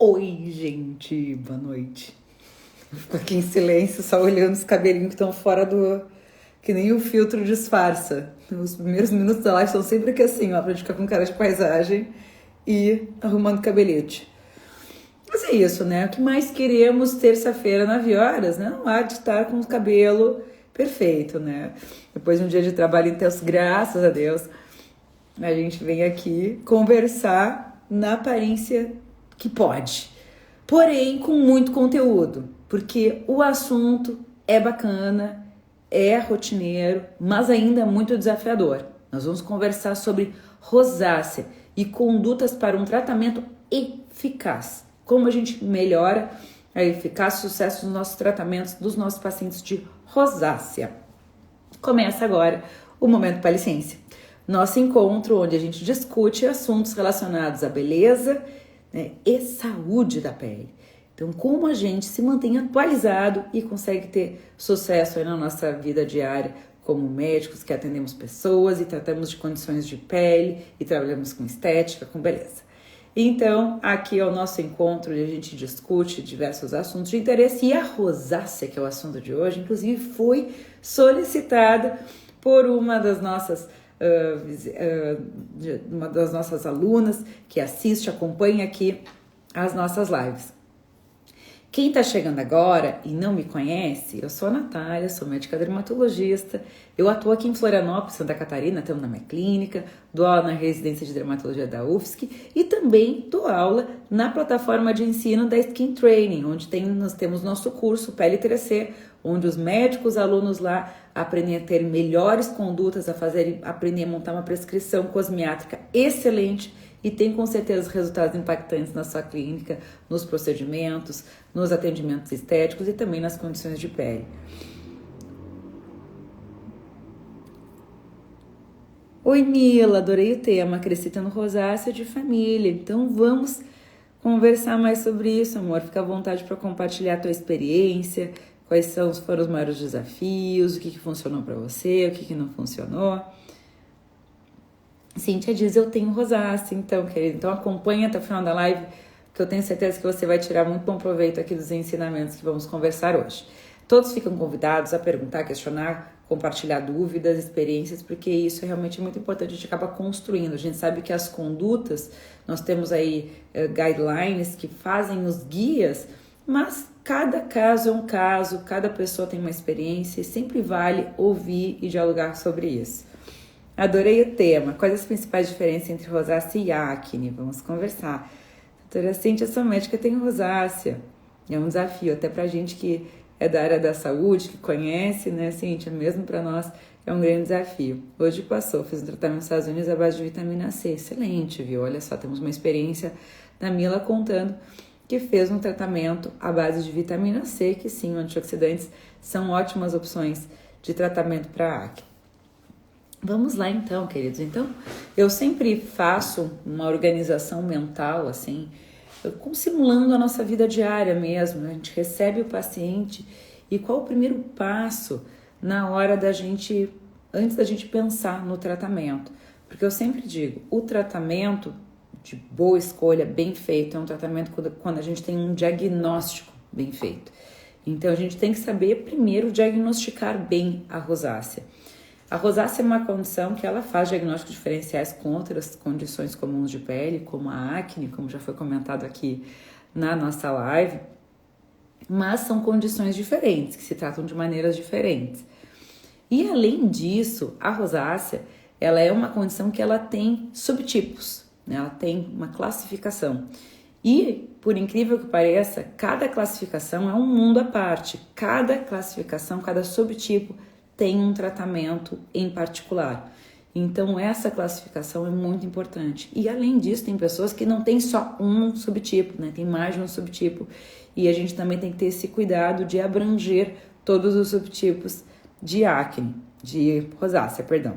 Oi, gente, boa noite. Fico aqui em silêncio, só olhando os cabelinhos que estão fora do... Que nem o filtro disfarça. Os primeiros minutos da live são sempre que assim, ó, pra gente ficar com cara de paisagem e arrumando cabelete. Mas é isso, né? O que mais queremos terça-feira, 9 horas, né? Não há de estar com o cabelo perfeito, né? Depois de um dia de trabalho intenso, graças a Deus, a gente vem aqui conversar na aparência que pode, porém com muito conteúdo, porque o assunto é bacana, é rotineiro, mas ainda muito desafiador. Nós vamos conversar sobre rosácea e condutas para um tratamento eficaz. Como a gente melhora a eficácia e sucesso dos nossos tratamentos dos nossos pacientes de rosácea. Começa agora o Momento Palicência, nosso encontro onde a gente discute assuntos relacionados à beleza, né, e saúde da pele. Então, como a gente se mantém atualizado e consegue ter sucesso aí na nossa vida diária como médicos que atendemos pessoas e tratamos de condições de pele e trabalhamos com estética, com beleza. Então, aqui é o nosso encontro onde a gente discute diversos assuntos de interesse e a rosácea, que é o assunto de hoje, inclusive foi solicitada por uma das nossas alunas que assiste, acompanha aqui as nossas lives. Quem está chegando agora e não me conhece, eu sou a Natália, sou médica dermatologista, eu atuo aqui em Florianópolis, Santa Catarina, estamos na minha clínica, dou aula na residência de dermatologia da UFSC e também dou aula na plataforma de ensino da Skin Training, onde nós temos nosso curso Pele 3C, onde os médicos alunos lá aprendem a ter melhores condutas, aprendem a montar uma prescrição cosmiátrica excelente e tem com certeza resultados impactantes na sua clínica, nos procedimentos, nos atendimentos estéticos e também nas condições de pele. Oi, Mila, adorei o tema, cresci tendo rosácea de família, então vamos conversar mais sobre isso, amor. Fica à vontade para compartilhar a tua experiência, quais foram os maiores desafios, o que funcionou para você, o que não funcionou. Cíntia diz, eu tenho rosácea, então, querido, então acompanha até o final da live, que eu tenho certeza que você vai tirar muito bom proveito aqui dos ensinamentos que vamos conversar hoje. Todos ficam convidados a perguntar, questionar, compartilhar dúvidas, experiências, porque isso é realmente muito importante, a gente acaba construindo. A gente sabe que as condutas, nós temos aí guidelines que fazem os guias, mas cada caso é um caso, cada pessoa tem uma experiência e sempre vale ouvir e dialogar sobre isso. Adorei o tema. Quais as principais diferenças entre rosácea e acne? Vamos conversar. Doutora Cíntia, sou médica, tenho rosácea. É um desafio, até pra gente que é da área da saúde, que conhece, né, Cíntia? Mesmo para nós é um grande desafio. Hoje passou, fiz um tratamento nos Estados Unidos à base de vitamina C. Excelente, viu? Olha só, temos uma experiência da Mila contando que fez um tratamento à base de vitamina C, que sim, antioxidantes são ótimas opções de tratamento para acne. Vamos lá então, queridos. Então, eu sempre faço uma organização mental, assim, simulando a nossa vida diária mesmo. A gente recebe o paciente e qual o primeiro passo na hora antes da gente pensar no tratamento. Porque eu sempre digo, o tratamento de boa escolha, bem feito, é um tratamento quando a gente tem um diagnóstico bem feito. Então, a gente tem que saber primeiro diagnosticar bem a rosácea. A rosácea é uma condição que ela faz diagnósticos diferenciais com outras condições comuns de pele, como a acne, como já foi comentado aqui na nossa live, mas são condições diferentes, que se tratam de maneiras diferentes. E além disso, a rosácea, ela é uma condição que ela tem subtipos, né? Ela tem uma classificação. E, por incrível que pareça, cada classificação é um mundo à parte. Cada classificação, cada subtipo tem um tratamento em particular. Então, essa classificação é muito importante. E, além disso, tem pessoas que não tem só um subtipo, né? Tem mais de um subtipo. E a gente também tem que ter esse cuidado de abranger todos os subtipos de acne, de rosácea, perdão.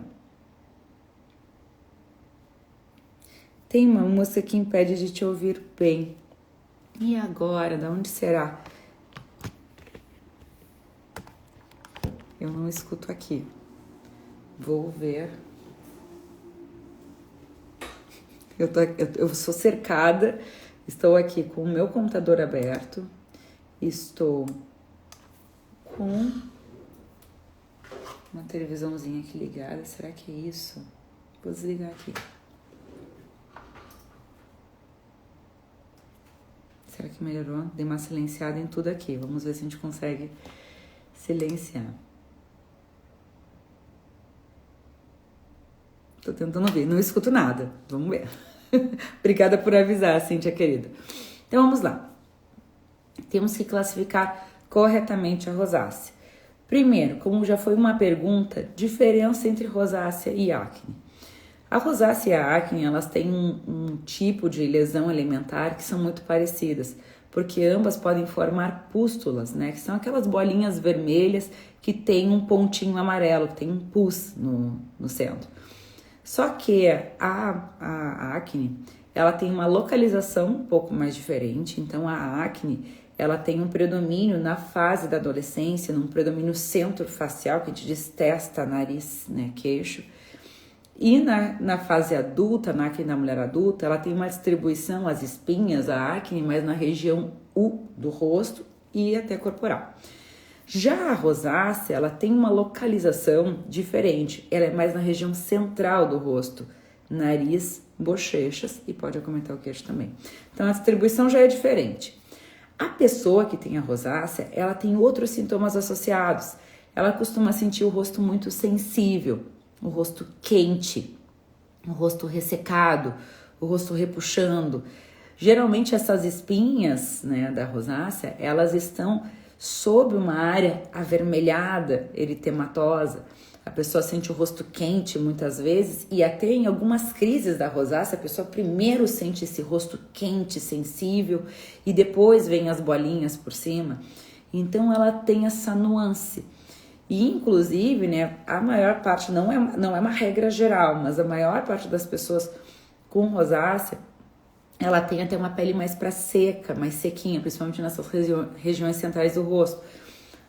Tem uma música que impede de te ouvir bem. E agora, de onde será? Eu não escuto aqui. Vou ver. Eu sou cercada Estou aqui com o meu computador aberto, estou com uma televisãozinha aqui ligada. Será que é isso? Vou desligar aqui. Será que melhorou? Dei uma silenciada em tudo aqui. Vamos ver se a gente consegue silenciar. Tô tentando ver, não escuto nada. Vamos ver. Obrigada por avisar, Cíntia querida. Então vamos lá. Temos que classificar corretamente a rosácea. Primeiro, como já foi uma pergunta, diferença entre rosácea e acne. A rosácea e a acne, elas têm um tipo de lesão elementar que são muito parecidas, porque ambas podem formar pústulas, né? Que são aquelas bolinhas vermelhas que tem um pontinho amarelo, que tem um pus no centro. Só que a acne, ela tem uma localização um pouco mais diferente. Então, a acne, ela tem um predomínio na fase da adolescência, num predomínio centrofacial, que a gente diz testa, nariz, né, queixo. E na fase adulta, na acne da mulher adulta, ela tem uma distribuição, as espinhas, a acne, mais na região do rosto e até corporal. Já a rosácea, ela tem uma localização diferente, ela é mais na região central do rosto, nariz, bochechas e pode acometer o queixo também. Então a distribuição já é diferente. A pessoa que tem a rosácea, ela tem outros sintomas associados. Ela costuma sentir o rosto muito sensível, o rosto quente, o rosto ressecado, o rosto repuxando. Geralmente essas espinhas, né, da rosácea, elas estão sob uma área avermelhada, eritematosa. A pessoa sente o rosto quente muitas vezes e até em algumas crises da rosácea a pessoa primeiro sente esse rosto quente, sensível e depois vem as bolinhas por cima. Então ela tem essa nuance. E inclusive, né, a maior parte, não é uma regra geral, mas a maior parte das pessoas com rosácea, ela tem até uma pele mais para seca, mais sequinha, principalmente nessas regiões centrais do rosto.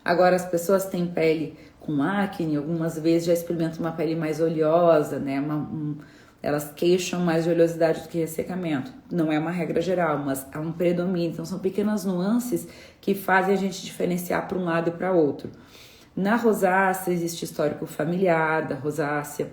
Agora, as pessoas têm pele com acne, algumas vezes já experimentam uma pele mais oleosa, né? Elas queixam mais de oleosidade do que ressecamento. Não é uma regra geral, mas há um predomínio. Então, são pequenas nuances que fazem a gente diferenciar para um lado e para outro. Na rosácea existe histórico familiar da rosácea.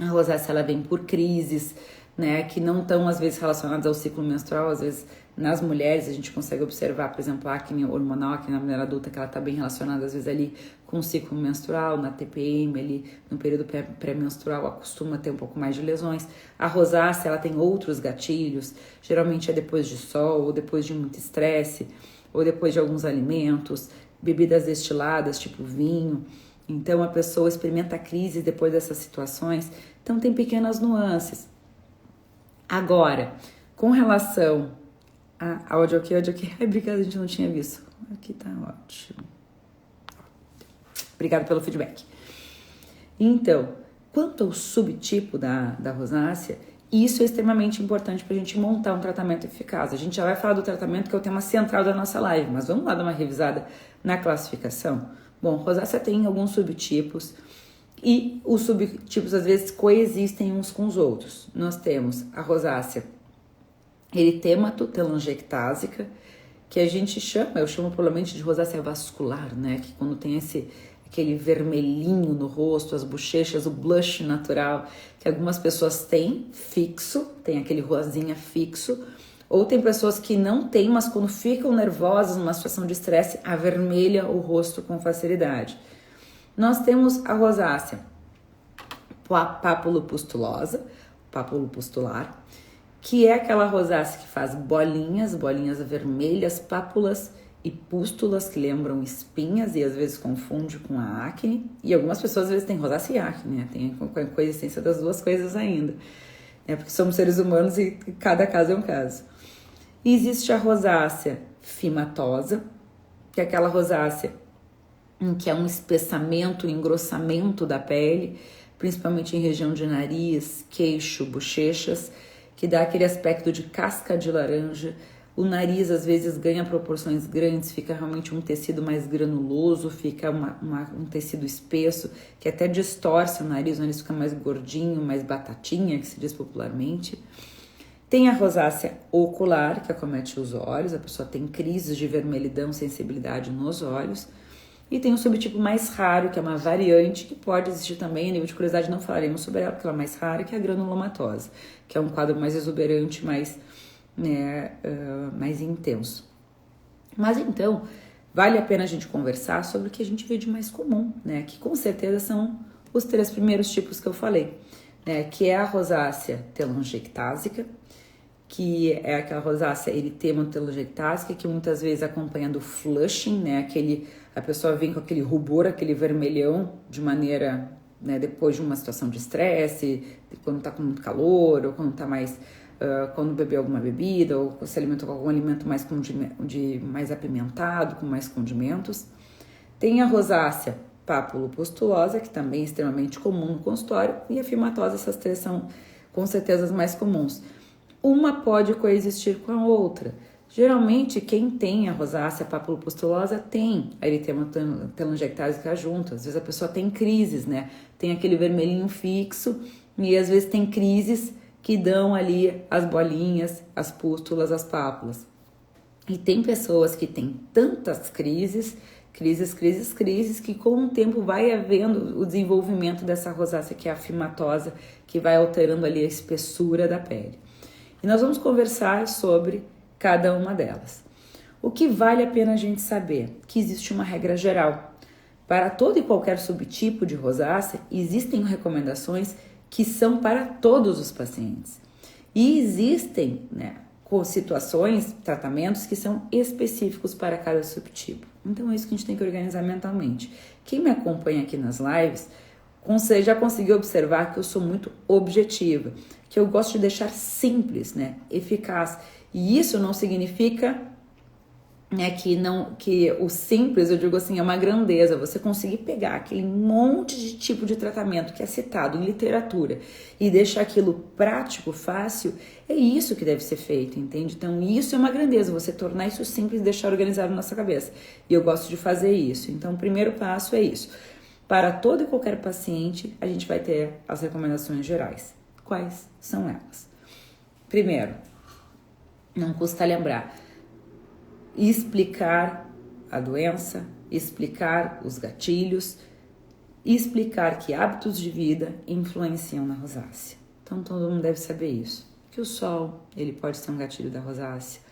A rosácea ela vem por crises, né, que não estão às vezes relacionadas ao ciclo menstrual. Às vezes nas mulheres a gente consegue observar, por exemplo, a acne hormonal, acne na mulher adulta, que ela está bem relacionada às vezes ali com o ciclo menstrual, na TPM, ali no período pré-menstrual acostuma ter um pouco mais de lesões. A rosácea ela tem outros gatilhos, geralmente é depois de sol, ou depois de muito estresse, ou depois de alguns alimentos, bebidas destiladas, tipo vinho. Então a pessoa experimenta crise depois dessas situações. Então tem pequenas nuances. Agora, com relação a áudio aqui, ai, obrigada, a gente não tinha visto. Aqui tá ótimo. Obrigada pelo feedback. Então, quanto ao subtipo da rosácea, isso é extremamente importante para a gente montar um tratamento eficaz. A gente já vai falar do tratamento, que é o tema central da nossa live, mas vamos lá dar uma revisada na classificação. Bom, rosácea tem alguns subtipos e os subtipos às vezes coexistem uns com os outros. Nós temos a rosácea eritemato-telangiectásica, que a gente chama, eu chamo provavelmente de rosácea vascular, né? Que quando tem aquele vermelhinho no rosto, as bochechas, o blush natural, que algumas pessoas têm fixo, tem aquele rosinha fixo, ou tem pessoas que não têm, mas quando ficam nervosas, numa situação de estresse, avermelha o rosto com facilidade. Nós temos a rosácea papulopustulosa, papulopustular, que é aquela rosácea que faz bolinhas vermelhas, pápulas e pústulas que lembram espinhas e às vezes confunde com a acne. E algumas pessoas às vezes têm rosácea e acne, né? Tem a coexistência das duas coisas ainda, né? Porque somos seres humanos e cada caso é um caso. E existe a rosácea fimatosa, que é aquela rosácea em que é um espessamento, um engrossamento da pele, principalmente em região de nariz, queixo, bochechas, que dá aquele aspecto de casca de laranja. O nariz às vezes ganha proporções grandes, fica realmente um tecido mais granuloso, fica um tecido espesso, que até distorce o nariz fica mais gordinho, mais batatinha, que se diz popularmente. Tem a rosácea ocular, que acomete os olhos, a pessoa tem crises de vermelhidão, sensibilidade nos olhos. E tem um subtipo mais raro, que é uma variante, que pode existir também, a nível de curiosidade não falaremos sobre ela, porque ela é mais rara, que é a granulomatose, que é um quadro mais exuberante, mais intenso. Mas então, vale a pena a gente conversar sobre o que a gente vê de mais comum, né? Que com certeza são os 3 primeiros tipos que eu falei, né? Que é a rosácea telangiectásica, que é aquela rosácea eritema-telangiectásica, que muitas vezes acompanha do flushing, né? A pessoa vem com aquele rubor, aquele vermelhão, de maneira, né? Depois de uma situação de estresse, quando tá com muito calor, ou quando tá mais, quando bebeu alguma bebida, ou se alimentou com algum alimento mais, mais apimentado, com mais condimentos. Tem a rosácea papulopustulosa, que também é extremamente comum no consultório, e a fimatosa, essas 3 são com certeza as mais comuns. Uma pode coexistir com a outra. Geralmente, quem tem a rosácea papulopustulosa tem a eritema telangiectásica junto. Às vezes a pessoa tem crises, né? Tem aquele vermelhinho fixo e às vezes tem crises que dão ali as bolinhas, as pústulas, as pápulas. E tem pessoas que têm tantas crises, que com o tempo vai havendo o desenvolvimento dessa rosácea, que é a fimatosa, que vai alterando ali a espessura da pele. E nós vamos conversar sobre cada uma delas. O que vale a pena a gente saber? Que existe uma regra geral. Para todo e qualquer subtipo de rosácea, existem recomendações que são para todos os pacientes. E existem, com situações, tratamentos que são específicos para cada subtipo. Então é isso que a gente tem que organizar mentalmente. Quem me acompanha aqui nas lives já conseguiu observar que eu sou muito objetiva, que eu gosto de deixar simples, eficaz. E isso não significa que o simples, eu digo assim, é uma grandeza. Você conseguir pegar aquele monte de tipo de tratamento que é citado em literatura e deixar aquilo prático, fácil, é isso que deve ser feito, entende? Então isso é uma grandeza, você tornar isso simples e deixar organizado na nossa cabeça. E eu gosto de fazer isso. Então o primeiro passo é isso. Para todo e qualquer paciente, a gente vai ter as recomendações gerais. Quais são elas? Primeiro, não custa lembrar, explicar a doença, explicar os gatilhos, explicar que hábitos de vida influenciam na rosácea. Então todo mundo deve saber isso. Que o sol, ele pode ser um gatilho da rosácea.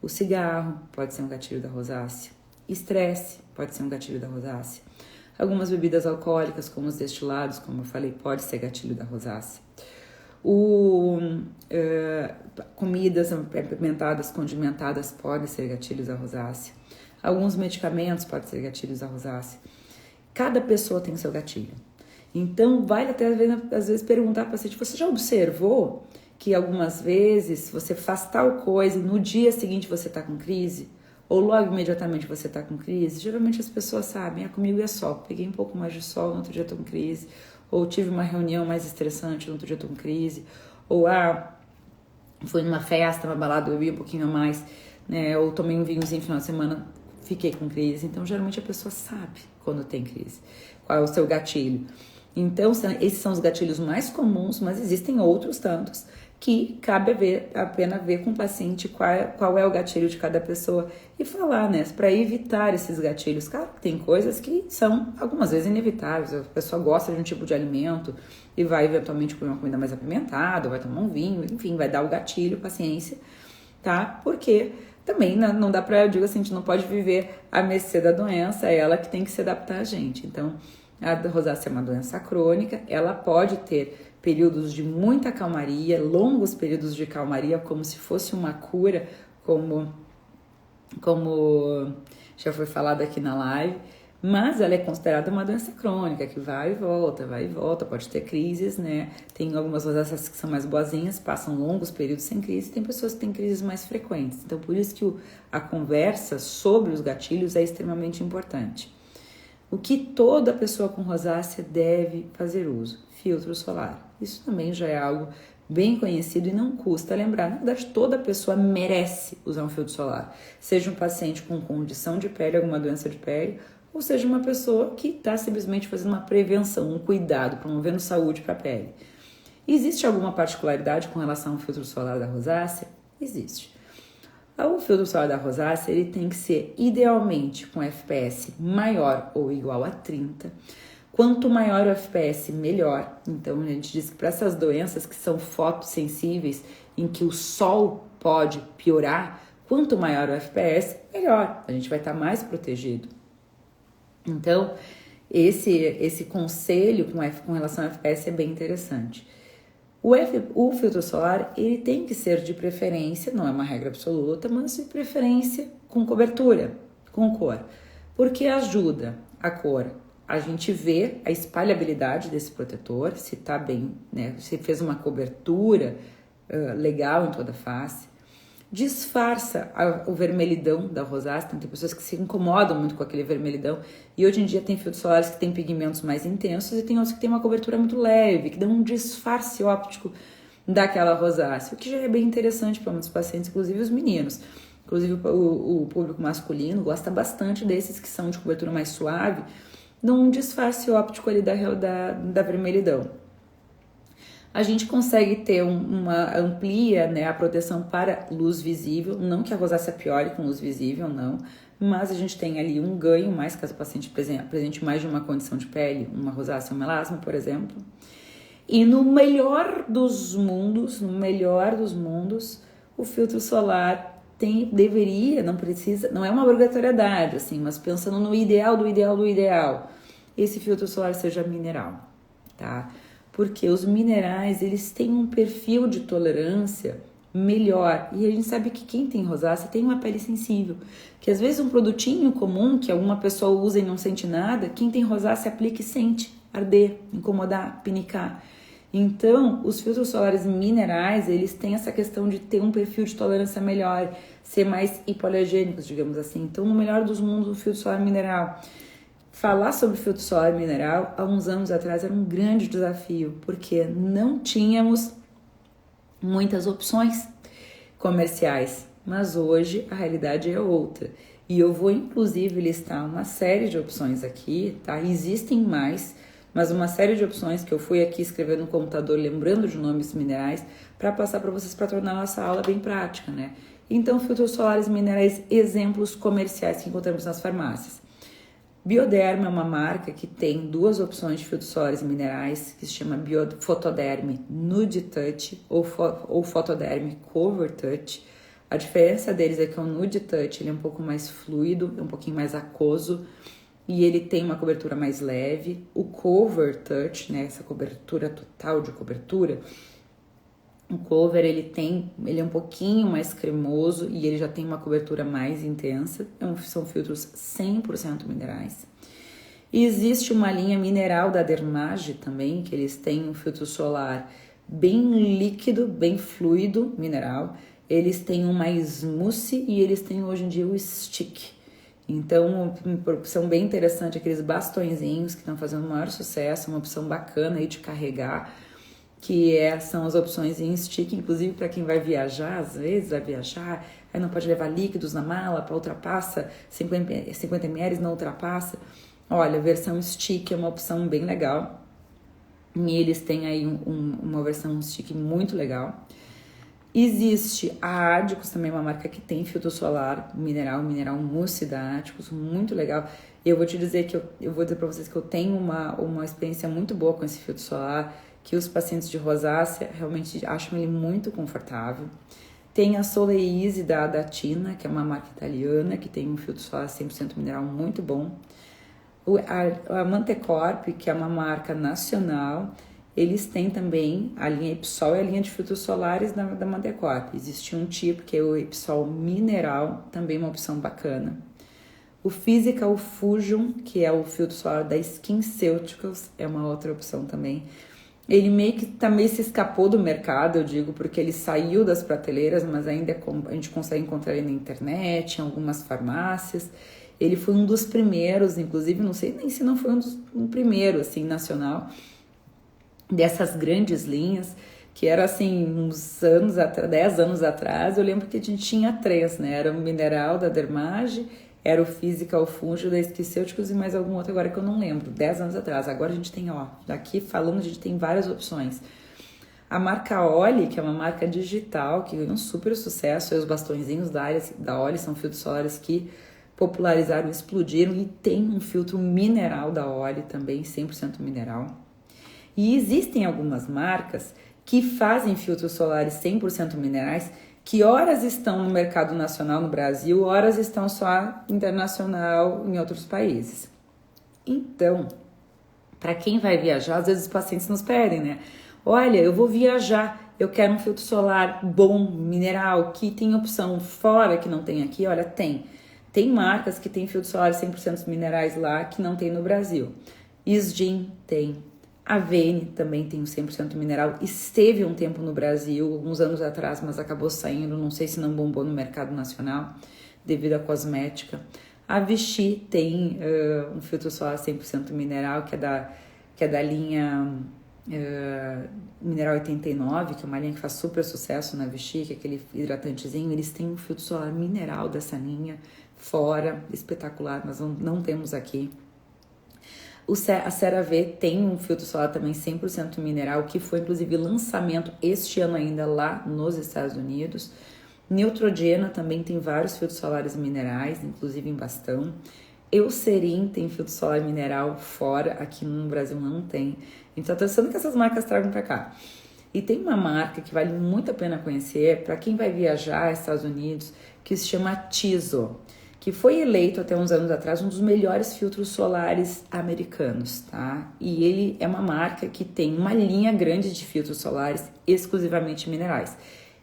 O cigarro pode ser um gatilho da rosácea. Estresse pode ser um gatilho da rosácea. Algumas bebidas alcoólicas, como os destilados, como eu falei, pode ser gatilho da rosácea. Comidas apimentadas, condimentadas, podem ser gatilhos da rosácea. Alguns medicamentos podem ser gatilhos da rosácea. Cada pessoa tem seu gatilho. Então, vale até às vezes perguntar para o paciente, você já observou que algumas vezes você faz tal coisa e no dia seguinte você está com crise? Ou logo imediatamente você está com crise? Geralmente as pessoas sabem, comigo é sol, peguei um pouco mais de sol, no outro dia estou com crise. Ou tive uma reunião mais estressante, no outro dia estou com crise. Ou fui numa festa, uma balada, bebi um pouquinho a mais, ou tomei um vinhozinho no final de semana, fiquei com crise. Então, geralmente a pessoa sabe quando tem crise, qual é o seu gatilho. Então, esses são os gatilhos mais comuns, mas existem outros tantos que cabe a pena ver com o paciente qual é o gatilho de cada pessoa e falar, para evitar esses gatilhos. Claro que tem coisas que são algumas vezes inevitáveis, a pessoa gosta de um tipo de alimento e vai eventualmente comer uma comida mais apimentada, vai tomar um vinho, enfim, vai dar o gatilho, paciência, tá? Porque também não dá pra, eu digo assim, a gente não pode viver à mercê da doença, é ela que tem que se adaptar a gente. Então, a rosácea é uma doença crônica, ela pode ter períodos de muita calmaria, longos períodos de calmaria, como se fosse uma cura, como já foi falado aqui na live, mas ela é considerada uma doença crônica, que vai e volta, pode ter crises, Tem algumas rosáceas que são mais boazinhas, passam longos períodos sem crise, tem pessoas que têm crises mais frequentes. Então, por isso que a conversa sobre os gatilhos é extremamente importante. O que toda pessoa com rosácea deve fazer uso? Filtro solar. Isso também já é algo bem conhecido e não custa lembrar. Na verdade, toda pessoa merece usar um filtro solar. Seja um paciente com condição de pele, alguma doença de pele, ou seja uma pessoa que está simplesmente fazendo uma prevenção, um cuidado, promovendo saúde para a pele. Existe alguma particularidade com relação ao filtro solar da rosácea? Existe. O filtro solar da rosácea ele tem que ser idealmente com FPS maior ou igual a 30. Quanto maior o FPS, melhor. Então, a gente diz que para essas doenças que são fotossensíveis, em que o sol pode piorar, quanto maior o FPS, melhor. A gente vai estar mais protegido. Então, esse conselho com relação ao FPS é bem interessante. O filtro solar, ele tem que ser de preferência, não é uma regra absoluta, mas de preferência com cobertura, com cor. Porque ajuda a cor. A gente vê a espalhabilidade desse protetor, se tá bem, né? Se fez uma cobertura legal em toda a face. Disfarça o vermelhidão da rosácea. Então, tem pessoas que se incomodam muito com aquele vermelhidão. E hoje em dia tem filtros solares que têm pigmentos mais intensos e tem outros que têm uma cobertura muito leve, que dão um disfarce óptico daquela rosácea, o que já é bem interessante para muitos pacientes, inclusive os meninos. Inclusive o público masculino gosta bastante desses que são de cobertura mais suave, dão um disfarce óptico ali da vermelhidão. A gente consegue ter amplia, né, a proteção para luz visível, não que a rosácea piore com luz visível, não, mas a gente tem ali um ganho mais caso o paciente apresente mais de uma condição de pele, uma rosácea, um melasma, por exemplo. E no melhor dos mundos, o filtro solar deveria, não precisa, não é uma obrigatoriedade, assim, mas pensando no ideal do ideal, esse filtro solar seja mineral, tá? Porque os minerais, eles têm um perfil de tolerância melhor. E a gente sabe que quem tem rosácea tem uma pele sensível. Que às vezes um produtinho comum que alguma pessoa usa e não sente nada, quem tem rosácea aplica e sente arder, incomodar, pinicar. Então, os filtros solares minerais, eles têm essa questão de ter um perfil de tolerância melhor, ser mais hipoalergênicos, digamos assim. Então, no melhor dos mundos, o filtro solar mineral. Falar sobre filtro solar mineral, há uns anos atrás, era um grande desafio, porque não tínhamos muitas opções comerciais, mas hoje a realidade é outra. E eu vou, inclusive, listar uma série de opções aqui, tá? Existem mais, mas uma série de opções que eu fui aqui escrevendo no computador, lembrando de nomes minerais, para passar para vocês, para tornar a nossa aula bem prática, né? Então, filtros solares minerais, exemplos comerciais que encontramos nas farmácias. Bioderma é uma marca que tem duas opções de filtros solares minerais, que se chama Photoderm Nude Touch ou Photoderm Cover Touch. A diferença deles é que o Nude Touch ele é um pouco mais fluido, é um pouquinho mais aquoso e ele tem uma cobertura mais leve. O Cover Touch, né, essa cobertura total de cobertura, o cover ele é um pouquinho mais cremoso e ele já tem uma cobertura mais intensa. São filtros 100% minerais. E existe uma linha mineral da Dermage também, que eles têm um filtro solar bem líquido, bem fluido, mineral. Eles têm um mais mousse e eles têm hoje em dia o stick. Então, uma opção bem interessante, aqueles bastõezinhos que estão fazendo o maior sucesso, uma opção bacana aí de carregar, que são as opções em stick, inclusive para quem vai viajar, às vezes vai viajar, aí não pode levar líquidos na mala, para ultrapassa, 50 ml não ultrapassa. Olha, a versão stick é uma opção bem legal, e eles têm aí uma versão stick muito legal. Existe a Ádicos, também uma marca que tem filtro solar mineral mousse da Ádicos, muito legal. Eu vou te dizer que eu vou dizer para vocês que eu tenho uma experiência muito boa com esse filtro solar, que os pacientes de rosácea realmente acham ele muito confortável. Tem a Soleil Easy da Tina, que é uma marca italiana, que tem um filtro solar 100% mineral muito bom. A Mantecorp, que é uma marca nacional, eles têm também a linha Epsol e a linha de filtros solares da Mantecorp. Existe um tipo que é o Epsol Mineral, também uma opção bacana. O Physical Fusion, que é o filtro solar da SkinCeuticals, é uma outra opção também. Ele meio que também se escapou do mercado, eu digo, porque ele saiu das prateleiras, mas ainda a gente consegue encontrar ele na internet, em algumas farmácias. Ele foi um dos primeiros, inclusive, não sei nem se não foi um primeiro, assim, nacional, dessas grandes linhas, que era, assim, 10 anos atrás, eu lembro que a gente tinha 3, né? Era o Mineral da Dermage, era o Physical Fusion da SkinCeuticals e mais algum outro agora que eu não lembro, 10 anos atrás. Agora a gente tem, aqui falando, a gente tem várias opções. A marca Olly, que é uma marca digital, que ganhou um super sucesso, e os bastõezinhos da Olly são filtros solares que popularizaram, explodiram, e tem um filtro mineral da Olly também, 100% mineral. E existem algumas marcas que fazem filtros solares 100% minerais, que horas estão no mercado nacional no Brasil, horas estão só internacional em outros países. Então, para quem vai viajar, às vezes os pacientes nos pedem, né? Olha, eu vou viajar, eu quero um filtro solar bom, mineral, que tem opção fora que não tem aqui. Olha, tem. Tem marcas que tem filtros solares 100% minerais lá que não tem no Brasil. Isgin tem. A Vene também tem um 100% mineral. Esteve um tempo no Brasil, alguns anos atrás, mas acabou saindo. Não sei se não bombou no mercado nacional devido à cosmética. A Vichy tem um filtro solar 100% mineral, que é da linha Mineral 89, que é uma linha que faz super sucesso na Vichy, que é aquele hidratantezinho. Eles têm um filtro solar mineral dessa linha fora, espetacular, mas não temos aqui. A CeraVe tem um filtro solar também 100% mineral, que foi inclusive lançamento este ano ainda lá nos Estados Unidos. Neutrogena também tem vários filtros solares minerais, inclusive em bastão. Eucerin tem filtro solar mineral fora, aqui no Brasil não tem. Então, estou pensando que essas marcas tragam para cá. E tem uma marca que vale muito a pena conhecer para quem vai viajar aos Estados Unidos, que se chama Tizo, que foi eleito até uns anos atrás um dos melhores filtros solares americanos, tá? E ele é uma marca que tem uma linha grande de filtros solares exclusivamente minerais.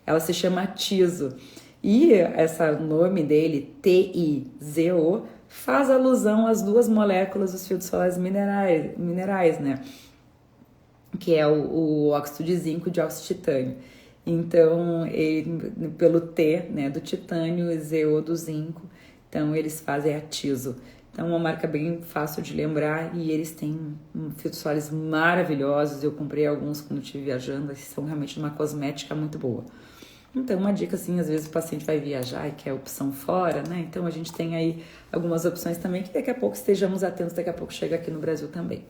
Ela se chama Tizo. E esse nome dele, TIZO, faz alusão às duas moléculas dos filtros solares minerais, né? Que é o óxido de zinco e o dióxido de titânio. Então, pelo T, né, do titânio e ZO do zinco, então eles fazem a Tizo. Então, é uma marca bem fácil de lembrar e eles têm filtros solares maravilhosos. Eu comprei alguns quando estive viajando, eles são realmente uma cosmética muito boa. Então, uma dica assim, às vezes o paciente vai viajar e quer opção fora, né? Então, a gente tem aí algumas opções também que daqui a pouco estejamos atentos, daqui a pouco chega aqui no Brasil também.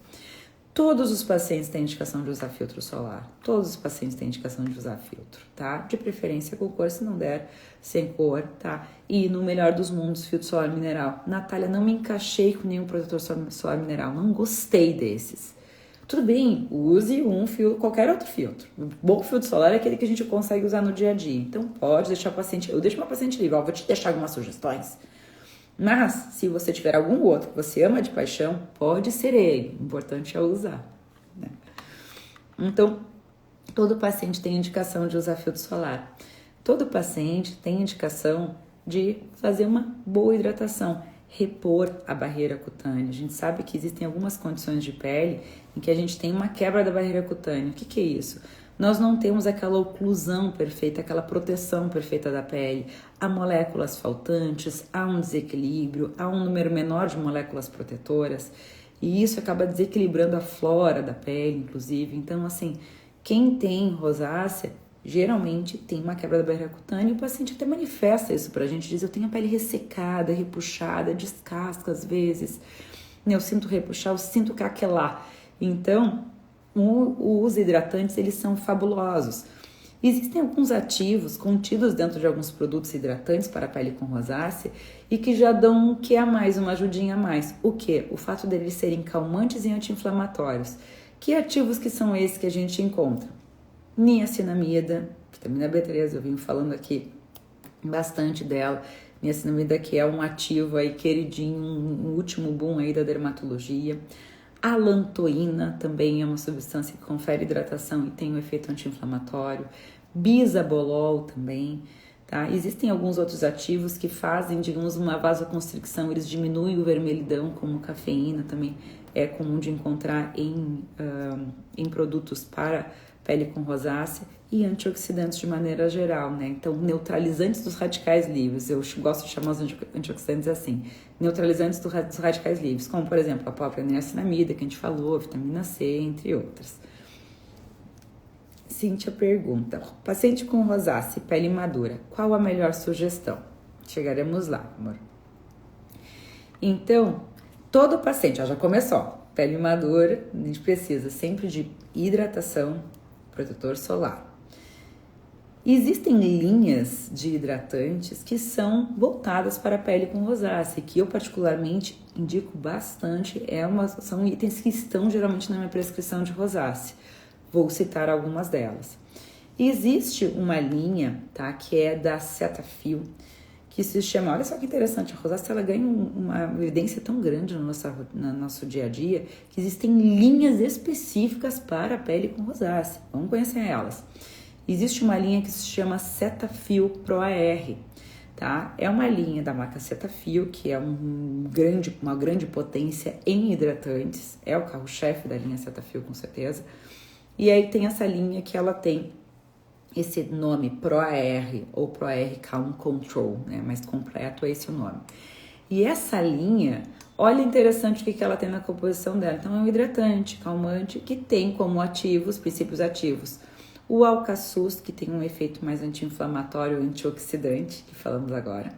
Todos os pacientes têm indicação de usar filtro solar. Todos os pacientes têm indicação de usar filtro, tá? De preferência com cor, se não der, sem cor, tá? E no melhor dos mundos, filtro solar mineral. Natália, não me encaixei com nenhum protetor solar mineral. Não gostei desses. Tudo bem, use qualquer outro filtro. O bom filtro solar é aquele que a gente consegue usar no dia a dia. Então, pode deixar o paciente... Eu deixo meu paciente livre. Ó, vou te deixar algumas sugestões. Mas, se você tiver algum outro que você ama de paixão, pode ser ele. O importante é usar, né? Então, todo paciente tem indicação de usar filtro solar. Todo paciente tem indicação de fazer uma boa hidratação, repor a barreira cutânea. A gente sabe que existem algumas condições de pele em que a gente tem uma quebra da barreira cutânea. O que é isso? Nós não temos aquela oclusão perfeita, aquela proteção perfeita da pele. Há moléculas faltantes, há um desequilíbrio, há um número menor de moléculas protetoras e isso acaba desequilibrando a flora da pele, inclusive. Então, assim, quem tem rosácea geralmente tem uma quebra da barreira cutânea e o paciente até manifesta isso pra gente, diz: eu tenho a pele ressecada, repuxada, descasca às vezes, eu sinto repuxar, eu sinto craquelar. Então, os hidratantes, eles são fabulosos. Existem alguns ativos contidos dentro de alguns produtos hidratantes para a pele com rosácea e que já dão um que a mais, uma ajudinha a mais. O que? O fato deles serem calmantes e anti-inflamatórios. Que ativos que são esses que a gente encontra? Niacinamida, vitamina B3, eu vim falando aqui bastante dela. Niacinamida, que é um ativo aí queridinho, um último boom aí da dermatologia. Alantoína também é uma substância que confere hidratação e tem um efeito anti-inflamatório. Bisabolol também, tá? Existem alguns outros ativos que fazem, digamos, uma vasoconstricção, eles diminuem o vermelhidão, como cafeína também é comum de encontrar em produtos para pele com rosácea, e antioxidantes de maneira geral, né? Então, neutralizantes dos radicais livres, eu gosto de chamar os antioxidantes assim, neutralizantes dos radicais livres, como, por exemplo, a própria niacinamida, que a gente falou, vitamina C, entre outras. Cíntia pergunta: paciente com rosácea e pele madura, qual a melhor sugestão? Chegaremos lá, amor. Então, todo paciente, já começou, pele madura, a gente precisa sempre de hidratação, protetor solar. Existem linhas de hidratantes que são voltadas para a pele com rosácea, que eu particularmente indico bastante, são itens que estão geralmente na minha prescrição de rosácea. Vou citar algumas delas. Existe uma linha, tá, que é da Cetaphil, que se chama, olha só que interessante, a rosácea ela ganha uma evidência tão grande no nosso dia a dia, que existem linhas específicas para a pele com rosácea. Vamos conhecer elas. Existe uma linha que se chama Cetaphil Pro AR, tá? É uma linha da marca Cetaphil, que é uma grande potência em hidratantes, é o carro-chefe da linha Cetaphil, com certeza. E aí tem essa linha que ela tem esse nome Pro AR ou Pro AR Calm Control, né? Mais completo é esse o nome. E essa linha, olha interessante o que ela tem na composição dela. Então é um hidratante, calmante, que tem como ativos, princípios ativos, o alcaçuz, que tem um efeito mais anti-inflamatório e antioxidante, que falamos agora.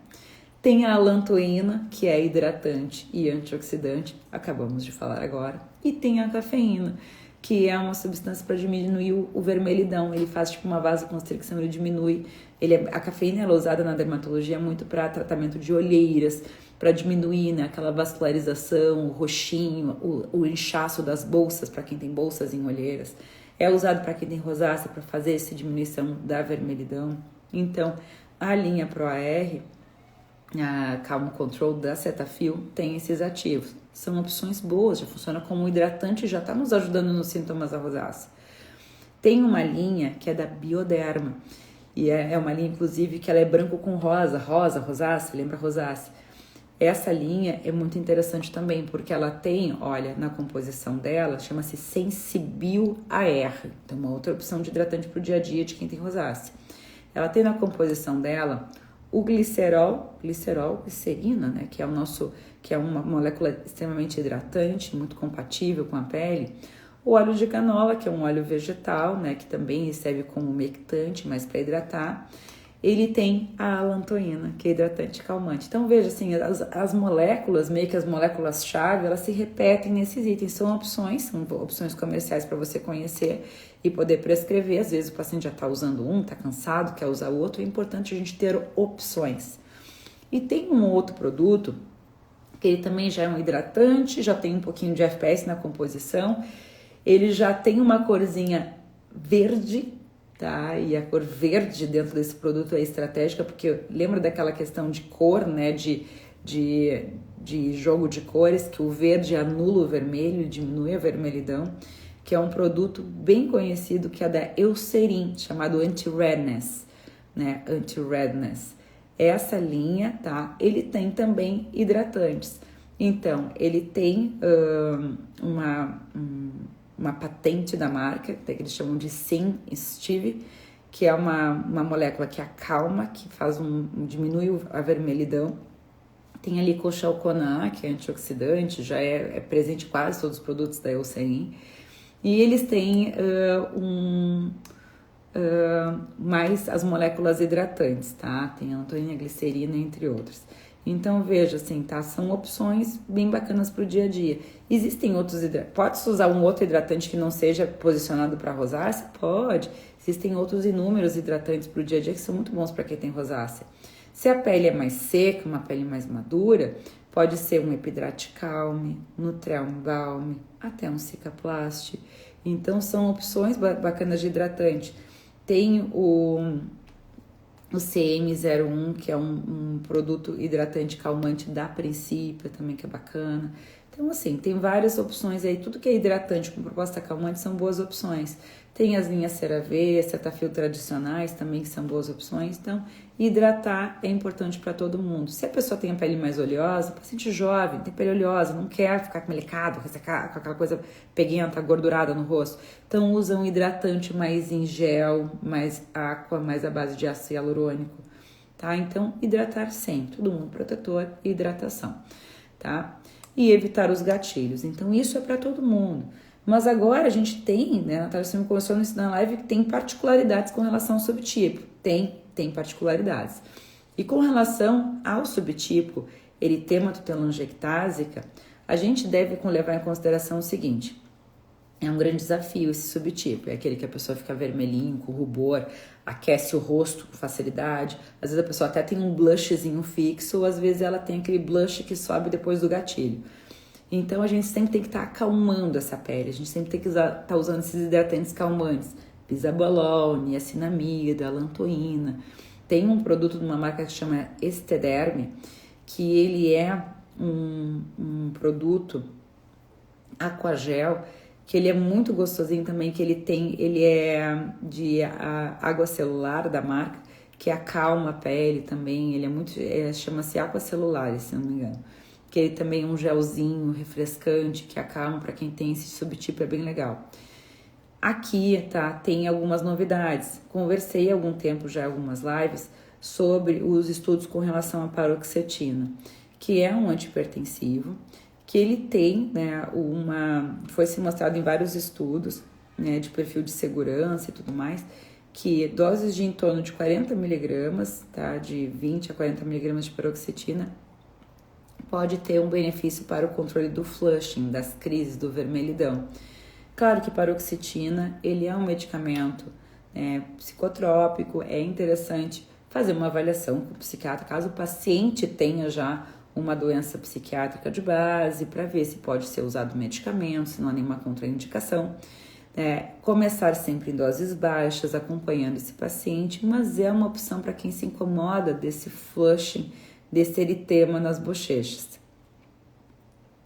Tem a alantoína, que é hidratante e antioxidante, acabamos de falar agora. E tem a cafeína, que é uma substância para diminuir o vermelhidão. Ele faz tipo uma vasoconstricção, ele diminui. A cafeína ela é usada na dermatologia muito para tratamento de olheiras, para diminuir, né, aquela vascularização, o roxinho, o inchaço das bolsas, para quem tem bolsas em olheiras. É usado para quem tem rosácea, para fazer essa diminuição da vermelhidão. Então, a linha Pro AR, a Calm Control da Cetaphil, tem esses ativos. São opções boas, já funciona como hidratante e já está nos ajudando nos sintomas da rosácea. Tem uma linha que é da Bioderma, e é uma linha, inclusive, que ela é branco com rosácea, lembra rosácea? Essa linha é muito interessante também, porque ela tem, olha, na composição dela, chama-se Sensibil AR, então uma outra opção de hidratante para o dia a dia de quem tem rosácea. Ela tem na composição dela o glicerina, né, que é uma molécula extremamente hidratante, muito compatível com a pele. O óleo de canola, que é um óleo vegetal, né, que também serve como umectante, mas para hidratar. Ele tem a alantoína, que é hidratante e calmante. Então, veja, assim, as moléculas, meio que as moléculas-chave, elas se repetem nesses itens. São opções comerciais para você conhecer e poder prescrever. Às vezes o paciente já está usando um, está cansado, quer usar o outro. É importante a gente ter opções. E tem um outro produto, que ele também já é um hidratante, já tem um pouquinho de FPS na composição. Ele já tem uma corzinha verde, tá? E a cor verde dentro desse produto é estratégica, porque lembra daquela questão de cor, né? De jogo de cores, que o verde anula o vermelho e diminui a vermelhidão, que é um produto bem conhecido, que é da Eucerin, chamado Anti-Redness, né? Anti-Redness. Essa linha, tá? Ele tem também hidratantes. Então, ele tem uma patente da marca, que eles chamam de Syn-Steve, que é uma molécula que acalma, que diminui a vermelhidão. Tem ali Cochalcona, que é antioxidante, já é presente em quase todos os produtos da Eucerin. E eles têm mais as moléculas hidratantes, tá? Tem a alantoína, glicerina, entre outros. Então, veja, assim, tá? São opções bem bacanas para o dia a dia. Existem outros hidratantes. Pode-se usar um outro hidratante que não seja posicionado para rosácea? Pode. Existem outros inúmeros hidratantes para o dia a dia que são muito bons para quem tem rosácea. Se a pele é mais seca, uma pele mais madura, pode ser um Epidrate Calme, Nutrelm Balm, até um Cicaplast. Então, são opções bacanas de hidratante. Tem o CM01, que é um produto hidratante calmante da Princípio, também que é bacana. Então, assim, tem várias opções aí. Tudo que é hidratante com proposta calmante são boas opções. Tem as linhas CeraVe, Cetaphil tradicionais também, que são boas opções. Então, hidratar é importante para todo mundo. Se a pessoa tem a pele mais oleosa, paciente jovem, tem pele oleosa, não quer ficar melecado, ressecar, com aquela coisa peguenta, gordurada no rosto. Então, usa um hidratante mais em gel, mais aqua, mais à base de ácido hialurônico, tá? Então, hidratar sempre. Todo mundo protetor e hidratação, tá? E evitar os gatilhos. Então, isso é para todo mundo. Mas agora a gente tem, né, a Natália me começou a ensinar na live, que tem particularidades com relação ao subtipo. Tem particularidades. E com relação ao subtipo eritema tutelangectásica, a gente deve levar em consideração o seguinte: É um grande desafio esse subtipo, é aquele que a pessoa fica vermelhinho, com rubor, aquece o rosto com facilidade. Às vezes a pessoa até tem um blushzinho fixo, ou às vezes ela tem aquele blush que sobe depois do gatilho. Então a gente sempre tem que estar acalmando essa pele, a gente sempre tem que estar usando esses hidratantes calmantes. Bisabolol, niacinamida, allantoína. Tem um produto de uma marca que se chama Estederme, que ele é um produto aquagel, que ele é muito gostosinho também, que ele é de água celular da marca, que acalma a pele também, ele é muito, chama-se Aqua Celular, se não me engano. Que ele também é um gelzinho refrescante, que acalma para quem tem esse subtipo, é bem legal. Aqui, tá, tem algumas novidades. Conversei há algum tempo já em algumas lives sobre os estudos com relação à paroxetina, que é um antihipertensivo, que ele tem, né, foi se mostrado em vários estudos, né, de perfil de segurança e tudo mais, que doses de em torno de 40 miligramas, tá, de 20 a 40 miligramas de paroxetina, pode ter um benefício para o controle do flushing, das crises, do vermelhidão. Claro que paroxetina, ele é um medicamento psicotrópico, é interessante fazer uma avaliação com o psiquiatra, caso o paciente tenha já uma doença psiquiátrica de base, para ver se pode ser usado medicamento, se não há nenhuma contraindicação. Começar sempre em doses baixas, acompanhando esse paciente, mas é uma opção para quem se incomoda desse flushing, desse eritema nas bochechas.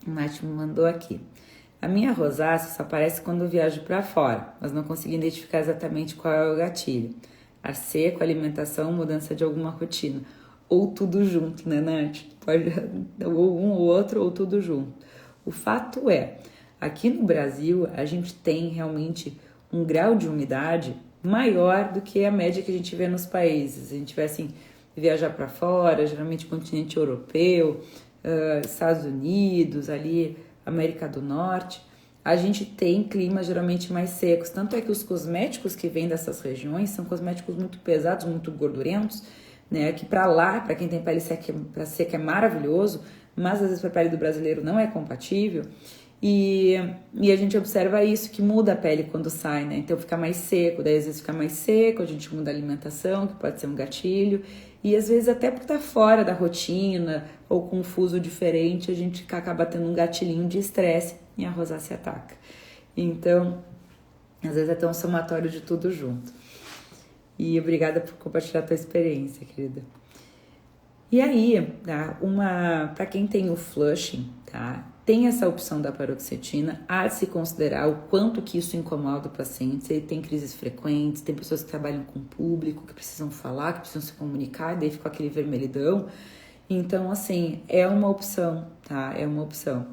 O Nath me mandou aqui. A minha rosácea só aparece quando eu viajo para fora, mas não consegui identificar exatamente qual é o gatilho. Ar seco, alimentação, mudança de alguma rotina. Ou tudo junto, né, Nath? Pode, ou um ou outro, ou tudo junto. O fato é, aqui no Brasil, a gente tem realmente um grau de umidade maior do que a média que a gente vê nos países. A gente vai, assim, viajar para fora, geralmente continente europeu, Estados Unidos, ali, América do Norte, a gente tem climas geralmente mais secos. Tanto é que os cosméticos que vêm dessas regiões são cosméticos muito pesados, muito gordurentos, né? Que para lá, para quem tem pele seca é maravilhoso, mas às vezes para a pele do brasileiro não é compatível. E a gente observa isso, que muda a pele quando sai, né? Então fica mais seco, daí às vezes fica mais seco, a gente muda a alimentação, que pode ser um gatilho. E às vezes até por estar fora da rotina ou com um fuso diferente, a gente acaba tendo um gatilhinho de estresse e a rosácea ataca. Então, às vezes é até um somatório de tudo junto. E obrigada por compartilhar a tua experiência, querida. E aí, tá? Para quem tem o flushing, tá? Tem essa opção da paroxetina, há de se considerar o quanto que isso incomoda o paciente, se ele tem crises frequentes, tem pessoas que trabalham com o público, que precisam falar, que precisam se comunicar, e daí fica aquele vermelhidão. Então, assim, é uma opção, tá? É uma opção.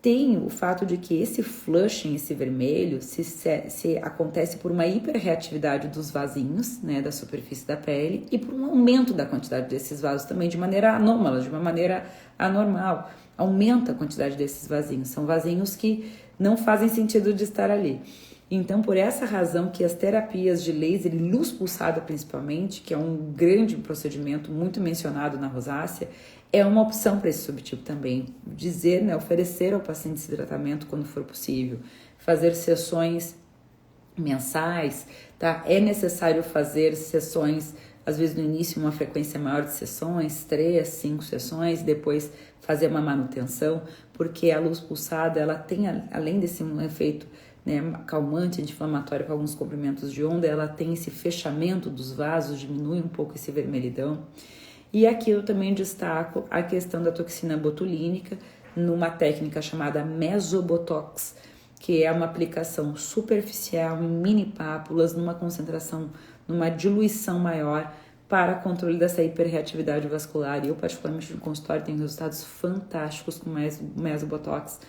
Tem o fato de que esse flushing, esse vermelho, se acontece por uma hiperreatividade dos vasinhos, né, da superfície da pele, e por um aumento da quantidade desses vasos também de maneira anômala, de uma maneira anormal. Aumenta a quantidade desses vasinhos. São vasinhos que não fazem sentido de estar ali. Então, por essa razão que as terapias de laser, luz pulsada principalmente, que é um grande procedimento muito mencionado na rosácea, é uma opção para esse subtipo também. Dizer, né, oferecer ao paciente esse tratamento quando for possível. Fazer sessões mensais, tá? É necessário fazer sessões, às vezes no início uma frequência maior de sessões, 3, 5 sessões, depois fazer uma manutenção, porque a luz pulsada, ela tem, além desse efeito, né, calmante, anti-inflamatório com alguns comprimentos de onda, ela tem esse fechamento dos vasos, diminui um pouco esse vermelhidão. E aqui eu também destaco a questão da toxina botulínica numa técnica chamada mesobotox, que é uma aplicação superficial em mini pápulas, numa concentração, numa diluição maior para controle dessa hiperreatividade vascular. E eu, particularmente no consultório, tenho resultados fantásticos com mesobotox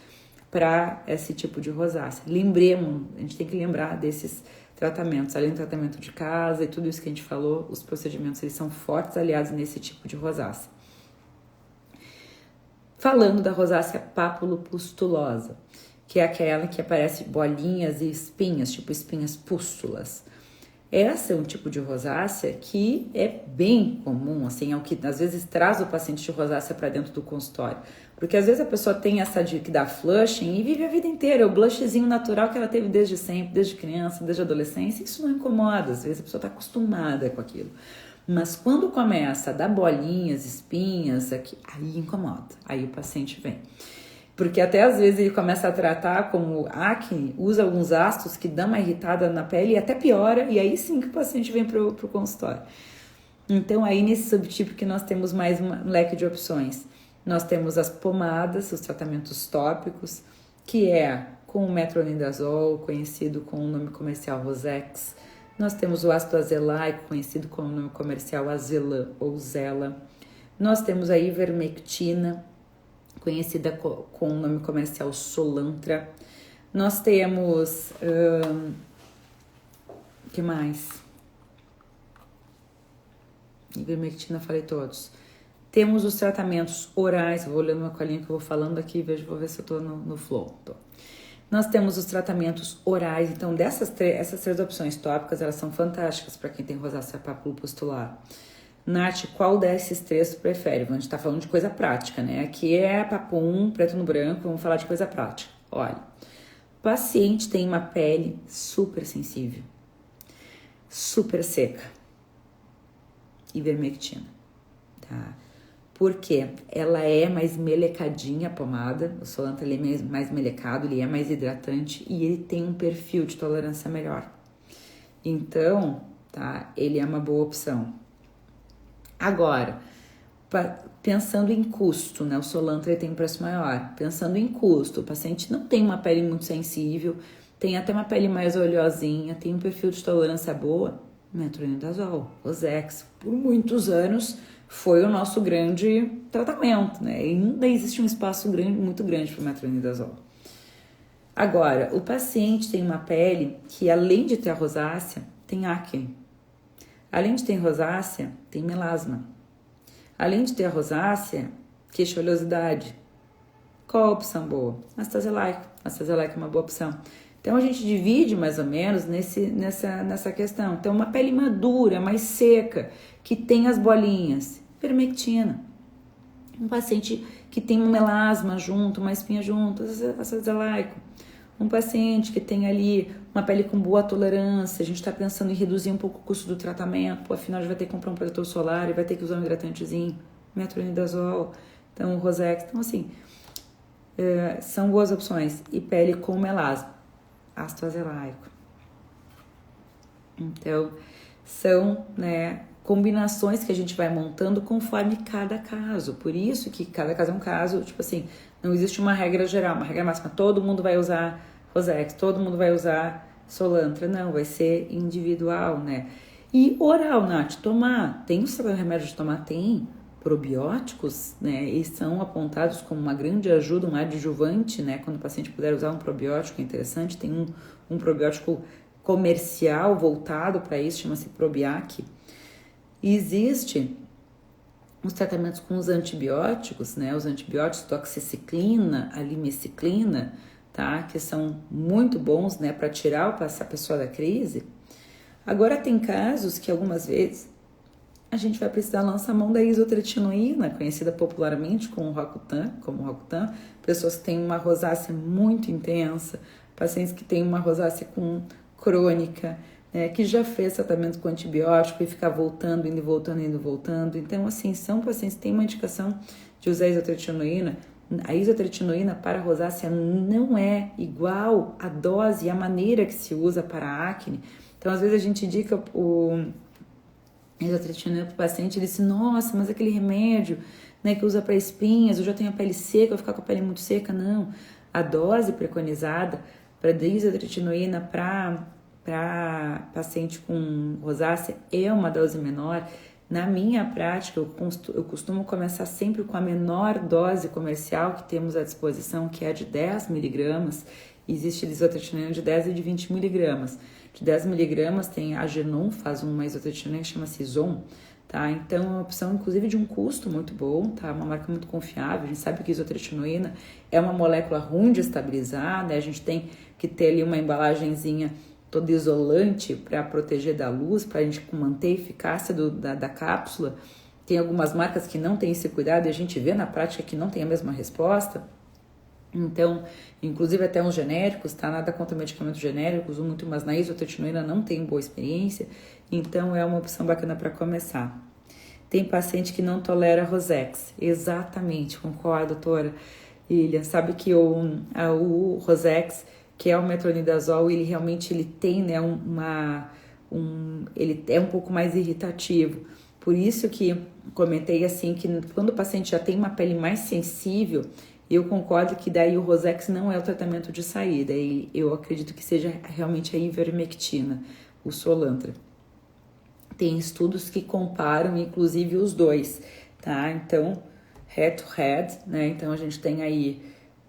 para esse tipo de rosácea. Lembremos, a gente tem que lembrar desses tratamentos, além do tratamento de casa e tudo isso que a gente falou, os procedimentos, eles são fortes aliados nesse tipo de rosácea. Falando da rosácea papulopustulosa, que é aquela que aparece bolinhas e espinhas, tipo espinhas pústulas. Essa é um tipo de rosácea que é bem comum, assim, é o que às vezes traz o paciente de rosácea para dentro do consultório. Porque às vezes a pessoa tem essa de que dá flushing e vive a vida inteira, o blushzinho natural que ela teve desde sempre, desde criança, desde adolescência, isso não incomoda, às vezes a pessoa está acostumada com aquilo. Mas quando começa a dar bolinhas, espinhas, aqui, aí incomoda, aí o paciente vem. Porque até às vezes ele começa a tratar como acne, usa alguns ácidos que dão uma irritada na pele e até piora, e aí sim que o paciente vem pro consultório. Então aí nesse subtipo que nós temos mais um leque de opções. Nós temos as pomadas, os tratamentos tópicos, que é com o metronidazol, conhecido com o nome comercial Rosex. Nós temos o ácido azelaico, conhecido com o nome comercial Azelan ou Zela. Nós temos a ivermectina, conhecida com o nome comercial Solantra. Nós temos... que mais? Ivermectina, falei todos. Temos os tratamentos orais, vou olhando uma colinha que eu vou falando aqui, vou ver se eu tô no flow. Tô. Nós temos os tratamentos orais, então essas três opções tópicas, elas são fantásticas para quem tem rosácea papulopustular. Nath, qual desses três tu prefere? A gente tá falando de coisa prática, né? Aqui é papum, preto no branco, vamos falar de coisa prática. Olha, o paciente tem uma pele super sensível, super seca. Ivermectina, tá? Porque ela é mais melecadinha a pomada, o Solantra ele é mais melecado, ele é mais hidratante e ele tem um perfil de tolerância melhor. Então, tá? Ele é uma boa opção. Agora, pensando em custo, né? O Solantra ele tem um preço maior. Pensando em custo, o paciente não tem uma pele muito sensível, tem até uma pele mais oleosinha, tem um perfil de tolerância boa, metronidazol, Rosex, por muitos anos foi o nosso grande tratamento, né? E ainda existe um espaço muito grande para o metronidazol. Agora, o paciente tem uma pele que, além de ter a rosácea, tem acne. Além de ter rosácea, tem melasma. Além de ter a rosácea, queixo-oleosidade. Qual a opção boa? Ácido azelaico. Ácido azelaico é uma boa opção. Então, a gente divide mais ou menos nessa questão. Então, uma pele madura, mais seca, que tem as bolinhas. Ivermectina. Um paciente que tem um melasma junto, uma espinha junto, ácido azelaico. Um paciente que tem ali uma pele com boa tolerância, a gente está pensando em reduzir um pouco o custo do tratamento, afinal a gente vai ter que comprar um protetor solar e vai ter que usar um hidratantezinho, metronidazol, então o Rosex. Então assim, são boas opções. E pele com melasma, ácido azelaico. Então, são, né, combinações que a gente vai montando conforme cada caso. Por isso que cada caso é um caso, tipo assim, não existe uma regra geral, uma regra máxima. Todo mundo vai usar Rosex, todo mundo vai usar Solantra. Não, vai ser individual, né? E oral, Nath, tomar. Tem os remédios de tomar? Tem probióticos, né? E são apontados como uma grande ajuda, um adjuvante, né? Quando o paciente puder usar um probiótico, é interessante. Tem um probiótico comercial voltado para isso, chama-se Probiac. E existe os tratamentos com os antibióticos, né? Os antibióticos, doxiciclina, a limiciclina, tá? Que são muito bons, né? Para tirar a pessoa da crise. Agora, tem casos que algumas vezes a gente vai precisar lançar a mão da isotretinoína, conhecida popularmente como Roacutan, pessoas que têm uma rosácea muito intensa, pacientes que têm uma rosácea crônica, que já fez tratamento com antibiótico e ficar voltando, indo e voltando. Então, assim, são pacientes que têm uma indicação de usar isotretinoína. A isotretinoína para a rosácea não é igual a dose e a maneira que se usa para a acne. Então, às vezes a gente indica o isotretinoína para o paciente, ele diz, nossa, mas aquele remédio, né, que usa para espinhas, eu já tenho a pele seca, eu vou ficar com a pele muito seca. Não, a dose preconizada para isotretinoína para paciente com rosácea é uma dose menor. Na minha prática, eu costumo começar sempre com a menor dose comercial que temos à disposição, que é de 10 miligramas. Existe isotretinoína de 10 e de 20 miligramas. De 10 miligramas tem a Genon, faz uma isotretinoína que chama-se Zon, tá? Então, é uma opção, inclusive, de um custo muito bom, tá? Uma marca muito confiável. A gente sabe que a isotretinoína é uma molécula ruim de estabilizar, né? A gente tem que ter ali uma embalagenzinha todo isolante para proteger da luz, para a gente manter a eficácia da cápsula. Tem algumas marcas que não têm esse cuidado e a gente vê na prática que não tem a mesma resposta. Então, inclusive até uns genéricos, tá? Nada contra medicamentos genéricos, muito, mas na isotretinoína não tem boa experiência, então é uma opção bacana para começar. Tem paciente que não tolera Rosex, exatamente, concordo, doutora Ilha. Sabe que o Rosex, que é o metronidazol, ele realmente tem, né, ele é um pouco mais irritativo. Por isso que comentei assim, que quando o paciente já tem uma pele mais sensível, eu concordo que daí o Rosex não é o tratamento de saída. E eu acredito que seja realmente a ivermectina, o Soolantra. Tem estudos que comparam, inclusive, os dois, tá? Então, head to head, né? Então, a gente tem aí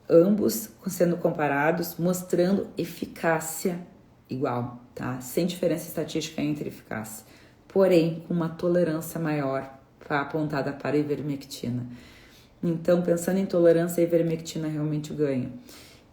ambos sendo comparados, mostrando eficácia igual, tá? Sem diferença estatística entre eficácia. Porém, com uma tolerância maior apontada para a ivermectina. Então, pensando em tolerância, a ivermectina realmente ganha.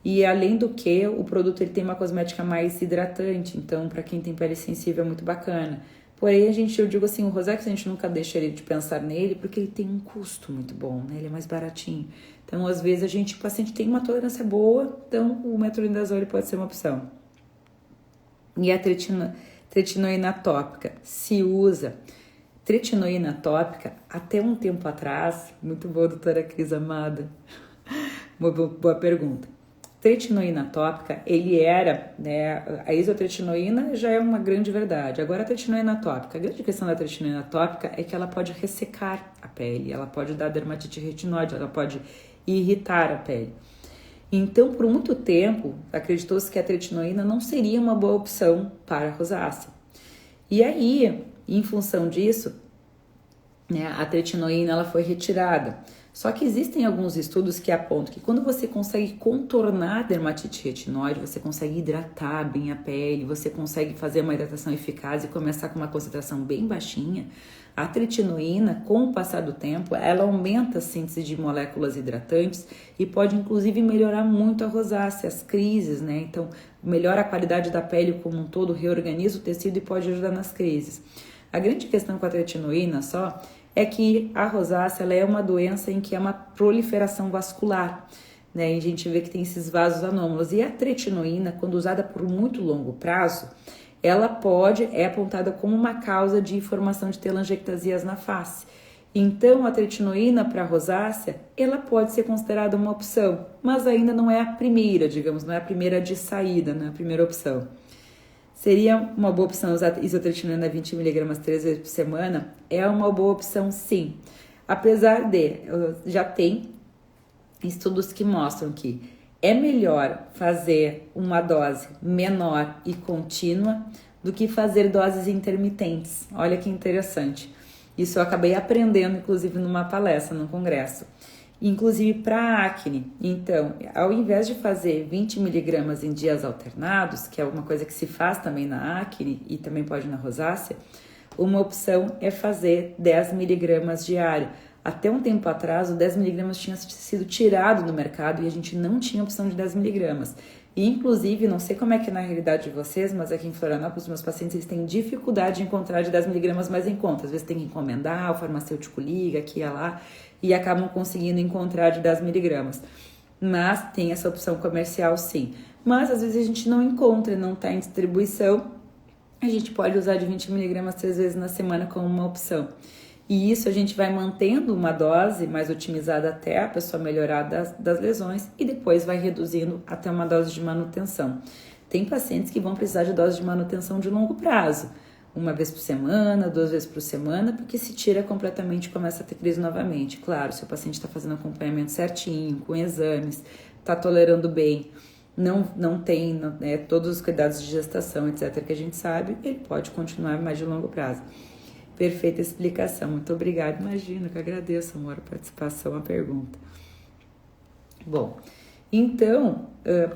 E além do que, o produto ele tem uma cosmética mais hidratante, então para quem tem pele sensível é muito bacana. Porém, eu digo assim, o Rosex a gente nunca deixa ele de pensar nele porque ele tem um custo muito bom, né? Ele é mais baratinho. Então, às vezes, o paciente tem uma tolerância boa, então o metronidazole pode ser uma opção. E a tretinoína tópica se usa. Tretinoína tópica, até um tempo atrás, muito boa, doutora Cris Amada, uma boa pergunta. Tretinoína tópica, ele era, né, a isotretinoína já é uma grande verdade. Agora a tretinoína tópica, a grande questão da tretinoína tópica é que ela pode ressecar a pele, ela pode dar dermatite retinóide, ela pode irritar a pele. Então, por muito tempo, acreditou-se que a tretinoína não seria uma boa opção para a rosácea. E aí, em função disso, né, a tretinoína ela foi retirada. Só que existem alguns estudos que apontam que quando você consegue contornar a dermatite retinóide, você consegue hidratar bem a pele, você consegue fazer uma hidratação eficaz e começar com uma concentração bem baixinha, a tretinoína, com o passar do tempo, ela aumenta a síntese de moléculas hidratantes e pode inclusive melhorar muito a rosácea, as crises, né? Então, melhora a qualidade da pele como um todo, reorganiza o tecido e pode ajudar nas crises. A grande questão com a tretinoína só é que a rosácea ela é uma doença em que é uma proliferação vascular, né? E a gente vê que tem esses vasos anômalos. E a tretinoína, quando usada por muito longo prazo, ela é apontada como uma causa de formação de telangiectasias na face. Então, a tretinoína para a rosácea, ela pode ser considerada uma opção, mas ainda não é a primeira, digamos, não é a primeira de saída, não é a primeira opção. Seria uma boa opção usar isotretinoína 20mg 3 vezes por semana? É uma boa opção, sim. Apesar de, já tem estudos que mostram que é melhor fazer uma dose menor e contínua do que fazer doses intermitentes. Olha que interessante. Isso eu acabei aprendendo, inclusive, numa palestra, num congresso. Inclusive para acne. Então, ao invés de fazer 20mg em dias alternados, que é uma coisa que se faz também na acne e também pode na rosácea, uma opção é fazer 10mg diário. Até um tempo atrás, o 10mg tinha sido tirado do mercado e a gente não tinha opção de 10mg. E, inclusive, não sei como é que é na realidade de vocês, mas aqui em Florianópolis, os meus pacientes eles têm dificuldade de encontrar de 10mg mais em conta. Às vezes tem que encomendar, o farmacêutico liga aqui e lá e acabam conseguindo encontrar de 10mg. Mas tem essa opção comercial, sim. Mas, às vezes, a gente não encontra, não está em distribuição. A gente pode usar de 20mg 3 vezes na semana como uma opção. E isso a gente vai mantendo uma dose mais otimizada até a pessoa melhorar das lesões e depois vai reduzindo até uma dose de manutenção. Tem pacientes que vão precisar de dose de manutenção de longo prazo, 1 vez por semana, 2 vezes por semana, porque se tira completamente e começa a ter crise novamente. Claro, se o paciente está fazendo acompanhamento certinho, com exames, está tolerando bem, não tem todos os cuidados de gestação, etc., que a gente sabe, ele pode continuar mais de longo prazo. Perfeita explicação, muito obrigada. Imagino que eu agradeço, amor, a participação, a pergunta. Bom, então,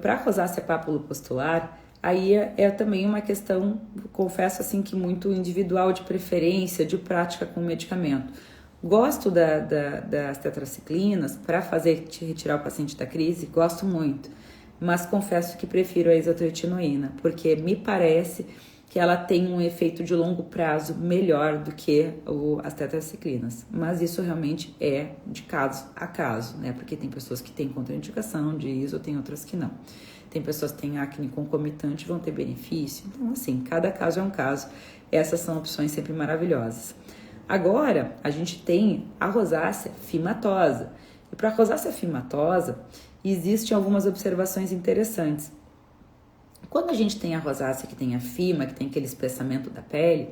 para a rosácea papulopustular, aí é também uma questão, confesso assim, que muito individual, de preferência, de prática com o medicamento. Gosto das tetraciclinas para retirar o paciente da crise, gosto muito. mas confesso que prefiro a isotretinoína, porque me parece que ela tem um efeito de longo prazo melhor do que as tetraciclinas. Mas isso realmente é de caso a caso, né? Porque tem pessoas que têm contraindicação de ISO, tem outras que não. Tem pessoas que têm acne concomitante e vão ter benefício. Então, assim, cada caso é um caso. Essas são opções sempre maravilhosas. Agora, a gente tem a rosácea fimatosa. E para a rosácea fimatosa, existem algumas observações interessantes. Quando a gente tem a rosácea que tem a fima, que tem aquele espessamento da pele,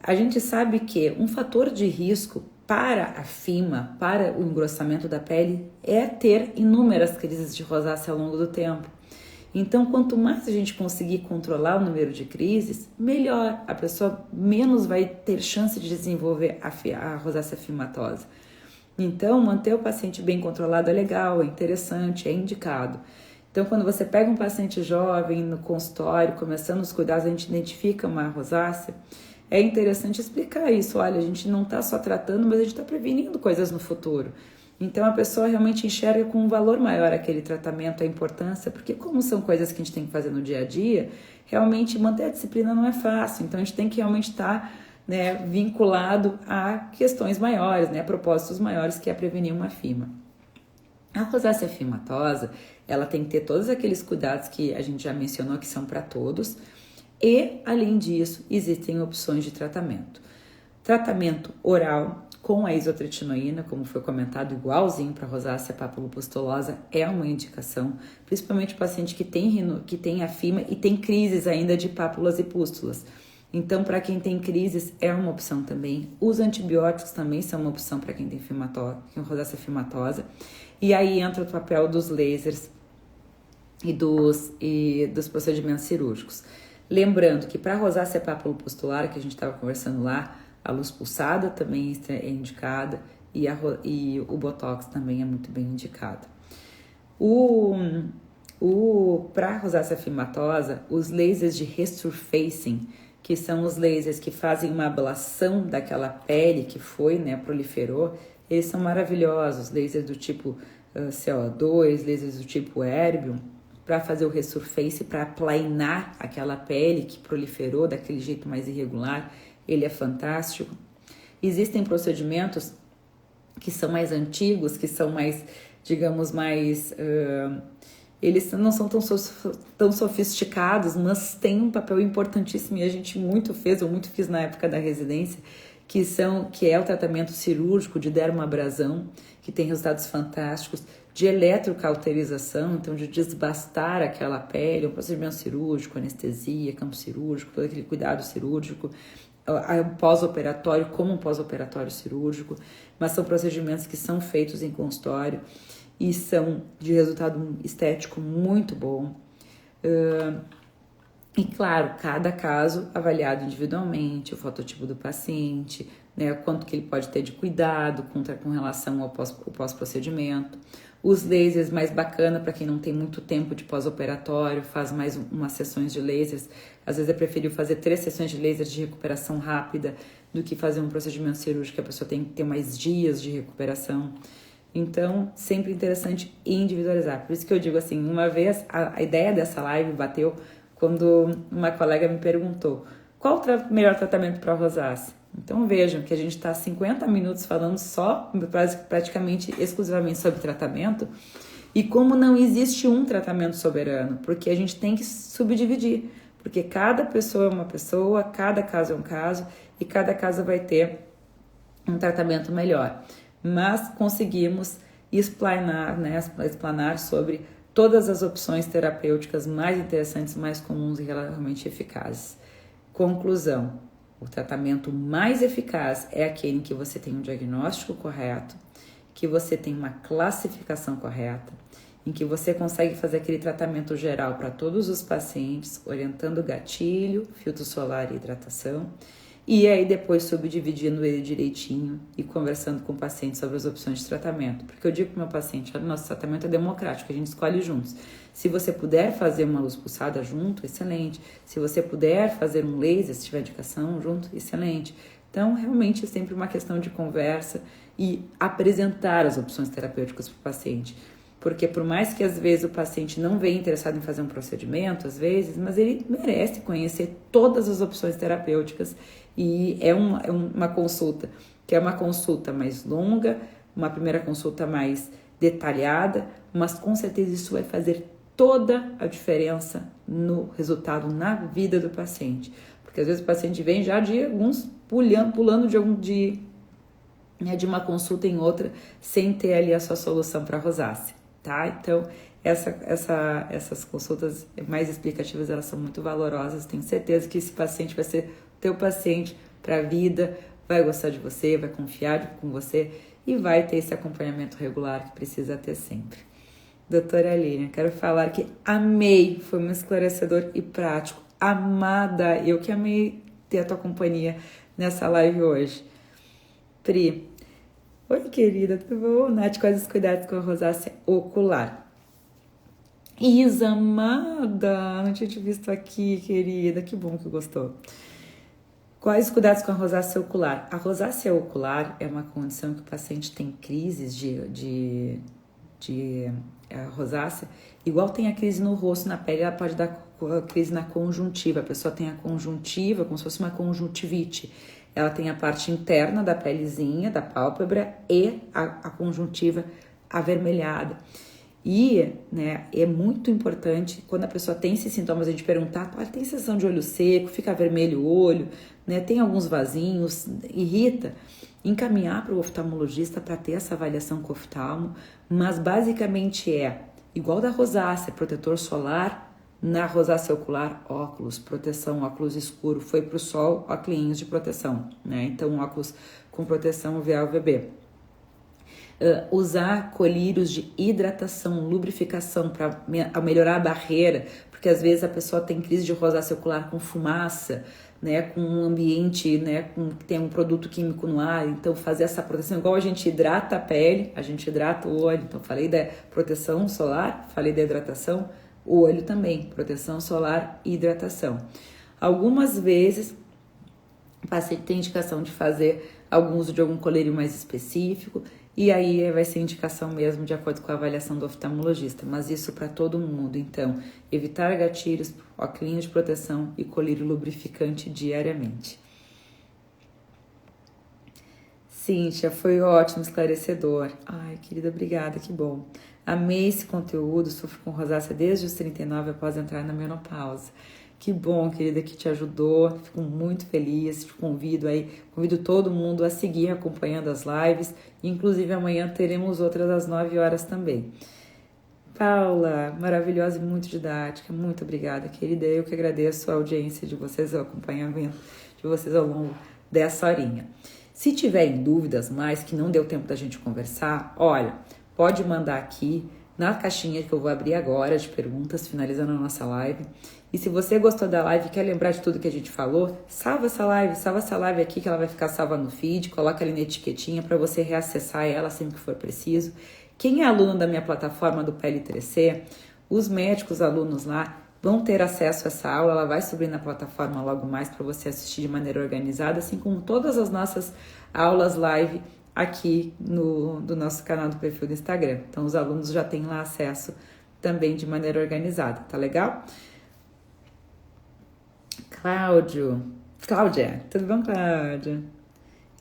a gente sabe que um fator de risco para a fima, para o engrossamento da pele, é ter inúmeras crises de rosácea ao longo do tempo. Então, quanto mais a gente conseguir controlar o número de crises, melhor. A pessoa menos vai ter chance de desenvolver a rosácea fimatosa. Então, manter o paciente bem controlado é legal, é interessante, é indicado. Então, quando você pega um paciente jovem no consultório, começando os cuidados, a gente identifica uma rosácea, é interessante explicar isso. Olha, a gente não está só tratando, mas a gente está prevenindo coisas no futuro. Então, a pessoa realmente enxerga com um valor maior aquele tratamento, a importância, porque como são coisas que a gente tem que fazer no dia a dia, realmente manter a disciplina não é fácil. Então, a gente tem que realmente estar vinculado a questões maiores, a propósitos maiores, que é prevenir uma fima. A rosácea fimatosa, ela tem que ter todos aqueles cuidados que a gente já mencionou, que são para todos, e, além disso, existem opções de tratamento. Tratamento oral com a isotretinoína, como foi comentado, igualzinho para a rosácea papulopustulosa, é uma indicação, principalmente o paciente que tem a fima e tem crises ainda de pápulas e pústulas. Então, para quem tem crises, é uma opção também. Os antibióticos também são uma opção para quem tem rosácea fimatosa. E aí entra o papel dos lasers e dos procedimentos cirúrgicos. Lembrando que para a rosácea papulopustular, que a gente estava conversando lá, a luz pulsada também é indicada e o Botox também é muito bem indicado. Para a rosácea fimatosa, os lasers de resurfacing, que são os lasers que fazem uma ablação daquela pele que proliferou, eles são maravilhosos. Lasers do tipo CO2, lasers do tipo erbium, para fazer o resurface, para aplainar aquela pele que proliferou daquele jeito mais irregular. Ele é fantástico. Existem procedimentos que são mais antigos, que são mais, digamos, eles não são tão sofisticados, mas têm um papel importantíssimo e a gente muito fiz na época da residência, que é o tratamento cirúrgico de dermoabrasão, que tem resultados fantásticos, de eletrocauterização, então de desbastar aquela pele, um procedimento cirúrgico, anestesia, campo cirúrgico, todo aquele cuidado cirúrgico, pós-operatório, como um pós-operatório cirúrgico, mas são procedimentos que são feitos em consultório e são de resultado estético muito bom. E claro, cada caso avaliado individualmente, o fototipo do paciente, quanto que ele pode ter de cuidado com relação ao pós-procedimento. Os lasers mais bacana para quem não tem muito tempo de pós-operatório, faz mais umas sessões de lasers. Às vezes é preferível fazer 3 sessões de laser de recuperação rápida do que fazer um procedimento cirúrgico que a pessoa tem que ter mais dias de recuperação. Então, sempre interessante individualizar. Por isso que eu digo assim, uma vez a ideia dessa live bateu quando uma colega me perguntou qual o melhor tratamento para a rosácea. Então vejam que a gente está 50 minutos falando só, praticamente exclusivamente sobre tratamento, e como não existe um tratamento soberano, porque a gente tem que subdividir, porque cada pessoa é uma pessoa, cada caso é um caso, e cada caso vai ter um tratamento melhor. Mas conseguimos explanar sobre todas as opções terapêuticas mais interessantes, mais comuns e realmente eficazes. Conclusão: o tratamento mais eficaz é aquele em que você tem um diagnóstico correto, que você tem uma classificação correta, em que você consegue fazer aquele tratamento geral para todos os pacientes, orientando gatilho, filtro solar e hidratação, e aí depois subdividindo ele direitinho e conversando com o paciente sobre as opções de tratamento. Porque eu digo para o meu paciente, olha, nosso tratamento é democrático, a gente escolhe juntos. Se você puder fazer uma luz pulsada junto, excelente. Se você puder fazer um laser, se tiver indicação junto, excelente. Então, realmente é sempre uma questão de conversa e apresentar as opções terapêuticas para o paciente. Porque por mais que às vezes o paciente não venha interessado em fazer um procedimento, às vezes, mas ele merece conhecer todas as opções terapêuticas e é uma consulta que é uma consulta mais longa, uma primeira consulta mais detalhada, mas com certeza isso vai fazer toda a diferença no resultado, na vida do paciente. Porque às vezes o paciente vem já de alguns pulando de uma consulta em outra, sem ter ali a sua solução para rosácea, tá? Então, essas consultas mais explicativas, elas são muito valorosas. Tenho certeza que esse paciente vai ser teu paciente para a vida, vai gostar de você, vai confiar com você e vai ter esse acompanhamento regular que precisa ter sempre. Doutora Aline, quero falar que amei, foi um esclarecedor e prático. Amada, eu que amei ter a tua companhia nessa live hoje. Pri, oi querida, tudo bom? Nath, quais os cuidados com a rosácea ocular? Isa, amada, não tinha te visto aqui, querida, que bom que gostou. Quais os cuidados com a rosácea ocular? A rosácea ocular é uma condição que o paciente tem crises de rosácea, igual tem a crise no rosto, na pele, ela pode dar crise na conjuntiva. A pessoa tem a conjuntiva como se fosse uma conjuntivite. Ela tem a parte interna da pelezinha, da pálpebra e a conjuntiva avermelhada. E, né, é muito importante, quando a pessoa tem esses sintomas, a gente perguntar, tem sensação de olho seco, fica vermelho o olho, né, tem alguns vasinhos, irrita, encaminhar para o oftalmologista para ter essa avaliação com o oftalmo, mas basicamente é igual da rosácea, protetor solar, na rosácea ocular, óculos, proteção, óculos escuro, foi para o sol, óculos de proteção, né, então óculos com proteção UVA, UVB. Usar colírios de hidratação, lubrificação para melhorar a barreira, porque às vezes a pessoa tem crise de rosácea ocular com fumaça, né, com um ambiente, né, que tem um produto químico no ar, então fazer essa proteção, igual a gente hidrata a pele, a gente hidrata o olho, então falei da proteção solar, falei da hidratação, o olho também, proteção solar e hidratação. Algumas vezes o paciente tem indicação de fazer algum uso de algum colírio mais específico, e aí vai ser indicação mesmo de acordo com a avaliação do oftalmologista, mas isso para todo mundo. Então, evitar gatilhos, óculos de proteção e colírio lubrificante diariamente. Cíntia, foi ótimo, esclarecedor. Ai, querida, obrigada, que bom. Amei esse conteúdo, sofro com rosácea desde os 39 após entrar na menopausa. Que bom, querida, que te ajudou, fico muito feliz, te convido todo mundo a seguir acompanhando as lives, inclusive amanhã teremos outras às 9 horas também. Paula, maravilhosa e muito didática, muito obrigada, querida, eu que agradeço a audiência de vocês, o acompanhamento de vocês ao longo dessa horinha. Se tiverem dúvidas mais, que não deu tempo da gente conversar, olha, pode mandar aqui na caixinha que eu vou abrir agora de perguntas, finalizando a nossa live. E se você gostou da live e quer lembrar de tudo que a gente falou, salva essa live aqui que ela vai ficar salva no feed, coloca ali na etiquetinha para você reacessar ela sempre que for preciso. Quem é aluno da minha plataforma do PL3C, os médicos alunos lá vão ter acesso a essa aula, ela vai subir na plataforma logo mais para você assistir de maneira organizada, assim como todas as nossas aulas live aqui do nosso canal do perfil do Instagram. Então os alunos já têm lá acesso também de maneira organizada, tá legal? Cláudia, tudo bom, Cláudia?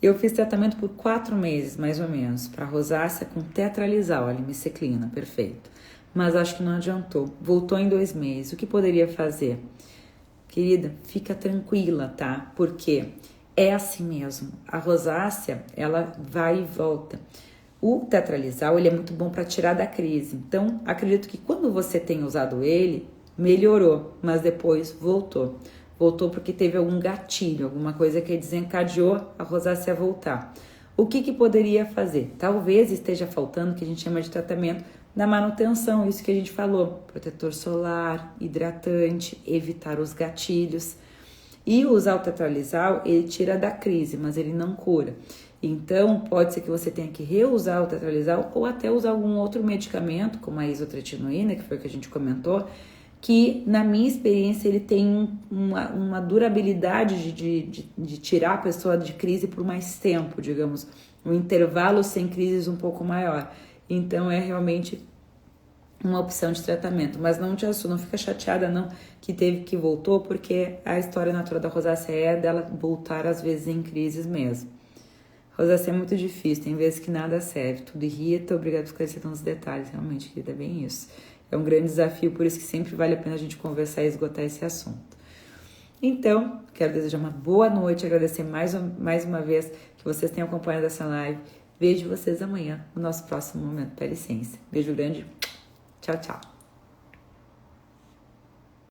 Eu fiz tratamento por 4 meses, mais ou menos, para rosácea com tetralizal, a limiciclina, perfeito. Mas acho que não adiantou. Voltou em 2 meses. O que poderia fazer? Querida, fica tranquila, tá? Porque é assim mesmo. A rosácea, ela vai e volta. O tetralizal, ele é muito bom para tirar da crise. Então, acredito que quando você tem usado ele, melhorou, mas depois voltou. Voltou porque teve algum gatilho, alguma coisa que desencadeou a rosácea a voltar. O que poderia fazer? Talvez esteja faltando o que a gente chama de tratamento da manutenção, isso que a gente falou, protetor solar, hidratante, evitar os gatilhos. E usar o tetralizal, ele tira da crise, mas ele não cura. Então, pode ser que você tenha que reusar o tetralizal ou até usar algum outro medicamento, como a isotretinoína, que foi o que a gente comentou, que, na minha experiência, ele tem uma durabilidade de tirar a pessoa de crise por mais tempo, digamos, um intervalo sem crises um pouco maior. Então, é realmente uma opção de tratamento, mas não te assusta, não fica chateada não que teve que voltou, porque a história natural da rosácea é dela voltar às vezes em crises mesmo. Rosácea é muito difícil, tem vezes que nada serve, tudo irrita, obrigado por esclarecer tantos detalhes, realmente, querida, é bem isso. É um grande desafio, por isso que sempre vale a pena a gente conversar e esgotar esse assunto. Então, quero desejar uma boa noite, agradecer mais uma vez que vocês tenham acompanhado essa live. Vejo vocês amanhã no nosso próximo Momento Pele Ciência. Beijo grande, tchau, tchau.